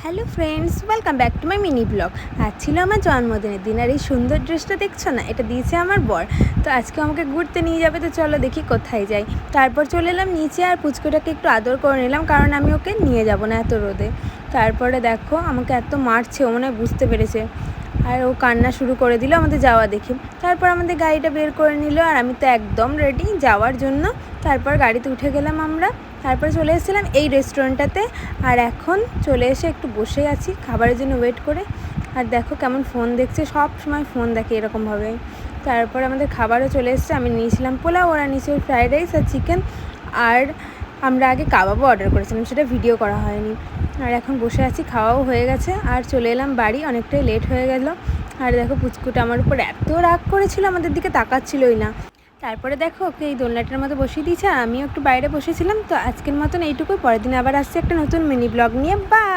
Hello friends, welcome back to my mini blog. আজ ছিল আমার জন্মদিনের দিন, আর এই সুন্দর ড্রেসটা দেখছো না, এটা দিয়েছে আমার বর। তো আজকে আমাকে ঘুরতে নিয়ে যাবে, তো চলো দেখি কোথায় যাই। তারপর চলে এলাম নিচে, আর পুচকুটাকে একটু আদর করে নিলাম, কারণ আমি ওকে নিয়ে যাব না এত রোদে। তারপরে দেখো আমাকে এত মারছে, ও মনে হয় বুঝতে পেরেছে, আর ও কান্না শুরু করে দিল আমাদের যাওয়া দেখে। তারপর আমাদের গাড়িটা বের করে নিল, আর আমি তো একদম রেডি যাওয়ার জন্য। তারপর গাড়িতে উঠে গেলাম আমরা। তারপর চলে এসেছিলাম এই রেস্টুরেন্টটাতে, আর এখন চলে এসে একটু বসে আছি খাবারের জন্য ওয়েট করে। আর দেখো কেমন ফোন দেখছে, সব সময় ফোন দেখে এরকমভাবে। তারপর আমাদের খাবারও চলে এসেছে, আমি নিয়েছিলাম পোলাও, ওরা নিয়েছিল ফ্রাইড রাইস আর চিকেন। আর আমরা আগে কাবাবও অর্ডার করেছিলাম, সেটা ভিডিও করা হয়নি। আর এখন বসে আছি, খাওয়াও হয়ে গেছে, আর চলে এলাম বাড়ি, অনেকটাই লেট হয়ে গেল। আর দেখো পুচকুটা আমার উপর এত রাগ করেছিল, আমাদের দিকে তাকাচ্ছিলই না। তারপরে দেখো ওকে এই দোলনাটার মতো বসিয়ে দিয়েছে, আর আমিও একটু বাইরে বসেছিলাম। তো আজকের মতন এইটুকুই, পরের দিন আবার আসছে একটা নতুন মিনি ব্লগ নিয়ে। বাই।